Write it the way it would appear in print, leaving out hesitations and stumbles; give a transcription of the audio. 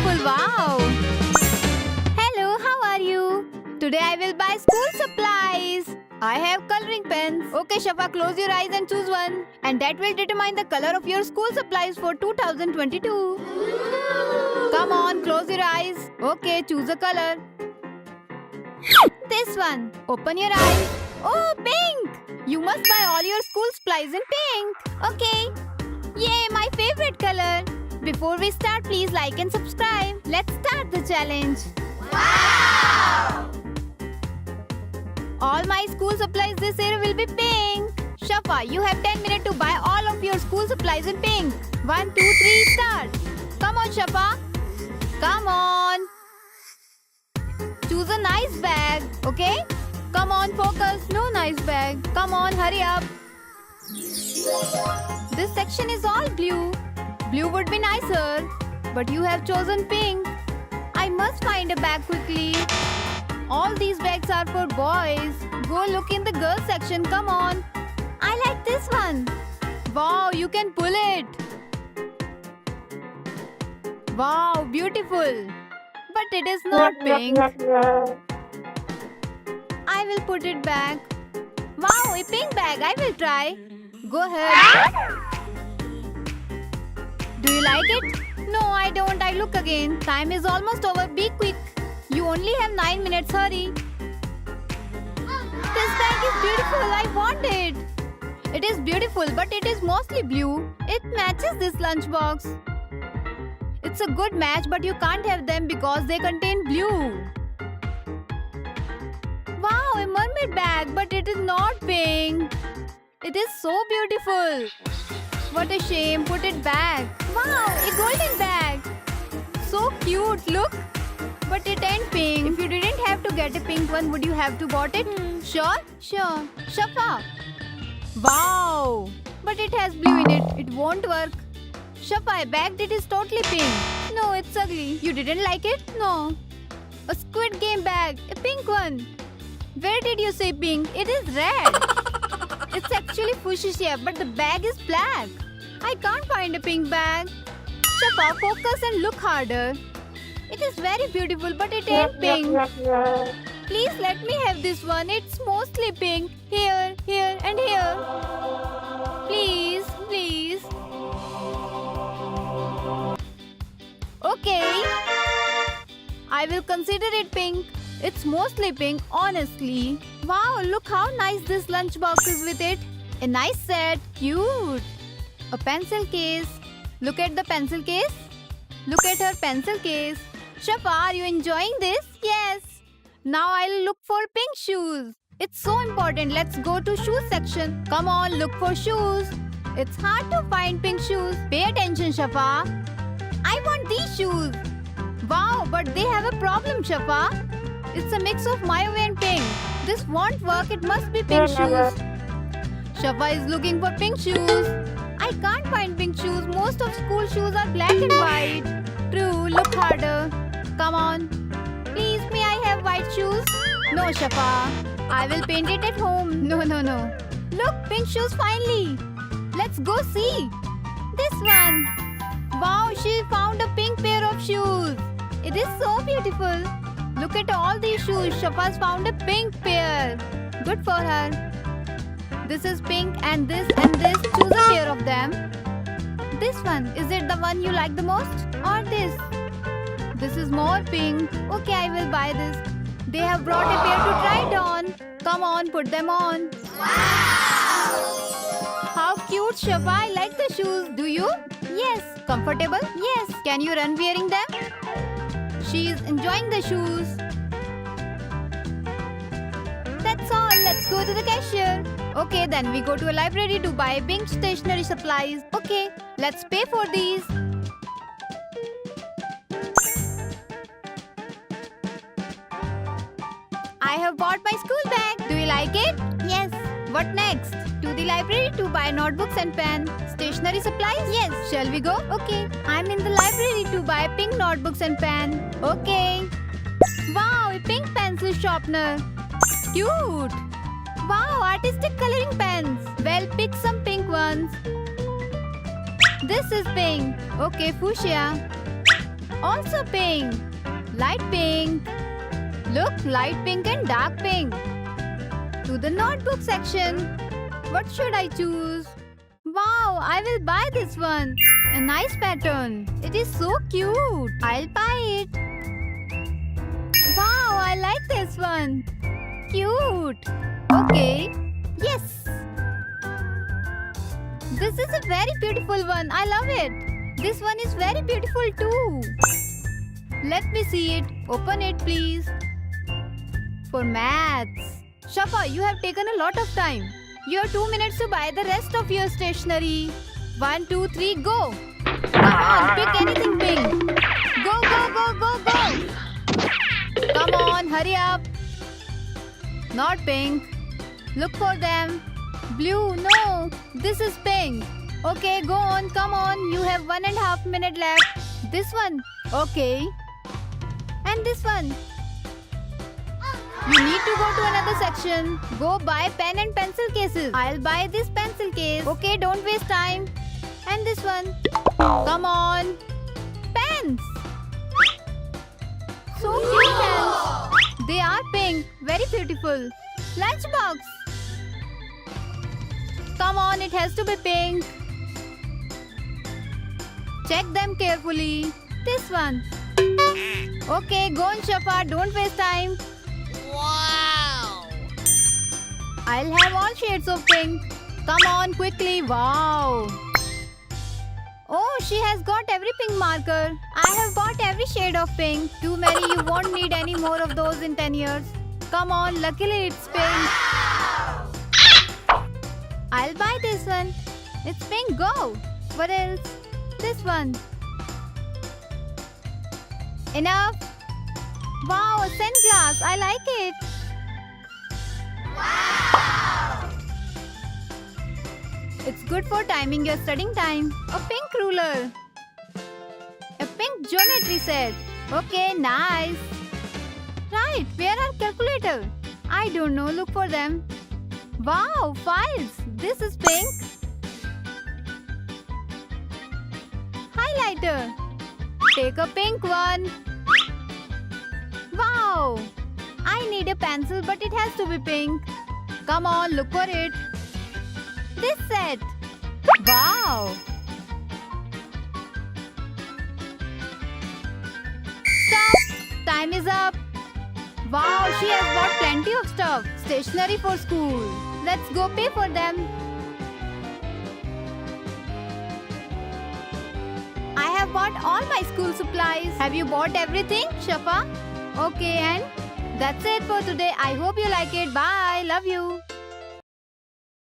beautiful. Wow. Hello, how are you? Today I will buy school supplies. I have coloring pens. Okay, Shafa, close your eyes and choose one. And that will determine the color of your school supplies for 2022. Come on, close your eyes. Okay, choose a color. This one. Open your eyes. Oh, pink! You must buy all your school supplies in pink. Okay. Yay, my favorite color. Before we start, please like and subscribe. Let's start the challenge. Wow! All my school supplies this year will be pink. Shafa, you have 10 minutes to buy all of your school supplies in pink. 1, 2, 3, start. Come on, Shafa. Come on. Choose a nice bag, okay? Come on, focus. No nice bag. Come on, hurry up. This section is all blue. Blue would be nicer, but you have chosen pink. I must find a bag quickly. All these bags are for boys. Go look in the girls section. Come on. I like this one. Wow, you can pull it. Wow, beautiful. But it is not pink. I will put it back. Wow, a pink bag. I will try. Go ahead. Do you like it? No, I don't. I look again. Time is almost over. Be quick. You only have 9 minutes. Hurry. This bag is beautiful. I want it. It is beautiful, but it is mostly blue. It matches this lunchbox. It's a good match, but you can't have them because they contain blue. Wow, a mermaid bag, but it is not pink. It is so beautiful. What a shame. Put it back. Wow, a golden bag. So cute. Look. But it ain't pink. If you didn't have to get a pink one, would you have to bought it? Sure? Sure. Shafa. Wow. But it has blue in it. It won't work. Shafa, a bag that is totally pink. No, it's ugly. You didn't like it? No. A Squid Game bag. A pink one. Where did you say pink? It is red. It's actually fuchsia, but the bag is black. I can't find a pink bag. Shafa, focus and look harder. It is very beautiful, but it ain't pink. Please let me have this one. It's mostly pink. Here, here, and here. Please, please. Okay. I will consider it pink. It's mostly pink, honestly. Wow, look how nice this lunchbox is with it. A nice set. Cute. A pencil case. Look at the pencil case. Look at her pencil case. Shafa, are you enjoying this? Yes. Now I'll look for pink shoes. It's so important. Let's go to shoes section. Come on, look for shoes. It's hard to find pink shoes. Pay attention, Shafa. I want these shoes. Wow, but they have a problem, Shafa. It's a mix of Mayo and pink. This won't work. It must be pink shoes. Shafa is looking for pink shoes. I can't find pink shoes. Most of school shoes are black and white. True, look harder. Come on. Please, may I have white shoes? No, Shafa. I will paint it at home. No, no, no. Look, pink shoes finally. Let's go see. This one. Wow, she found a pink pair of shoes. It is so beautiful. Look at all these shoes. Shafa's found a pink pair. Good for her. This is pink and this and this. Choose a pair of them. This one. Is it the one you like the most? Or this? This is more pink. Okay, I will buy this. They have brought a pair to try it on. Come on, put them on. Wow! How cute, Shafa. I like the shoes. Do you? Yes. Comfortable? Yes. Can you run wearing them? She is enjoying the shoes. That's all. Let's go to the cashier. Okay, then we go to a library to buy pink stationery supplies. Okay, let's pay for these. I have bought my school bag. Do you like it? Yes. What next? To the library to buy notebooks and pen. Stationery supplies? Yes. Shall we go? Okay. I'm in the library to buy pink notebooks and pen. Okay. Wow, a pink pencil sharpener. Cute. Wow, artistic coloring pens. Well, pick some pink ones. This is pink. Okay, fuchsia. Also pink. Light pink. Look, light pink and dark pink. To the notebook section. What should I choose? Wow, I will buy this one. A nice pattern. It is so cute. I'll buy it. Wow, I like this one. Cute. Okay. Yes. This is a very beautiful one. I love it. This one is very beautiful too. Let me see it. Open it, please. For maths. Shafa, you have taken a lot of time. You have 2 minutes to buy the rest of your stationery. 1, 2, 3, go. Come on, pick anything pink. Go, go, go, go, go. Come on, hurry up. Not pink. Look for them. Blue, no. This is pink. Okay, go on, come on. You have 1.5 minutes left. This one. Okay. And this one. You need to go to another section. Go buy pen and pencil cases. I'll buy this pencil case. Okay, don't waste time. And this one. Come on. Pens. So cute pens. They are pink. Very beautiful. Lunchbox. Come on, it has to be pink. Check them carefully. This one. Okay, go on, Shafa. Don't waste time. Wow! I'll have all shades of pink. Come on, quickly. Wow. Oh, she has got every pink marker. I have bought every shade of pink. Too many, you won't need any more of those in 10 years. Come on, luckily it's pink. I'll buy this one. It's pink, go. What else? This one. Enough. Wow, a scent glass. I like it. Wow! It's good for timing your studying time. A pink ruler. A pink geometry set. Okay, nice. Right, where are calculator? I don't know, look for them. Wow, files. This is pink. Highlighter. Take a pink one. Wow. I need a pencil, but it has to be pink. Come on, look for it. This set. Wow. Stop. Time is up. Wow, she has bought plenty of stuff. Stationery for school. Let's go pay for them. I have bought all my school supplies. Have you bought everything, Shafa? Okay, and that's it for today. I hope you like it. Bye. Love you.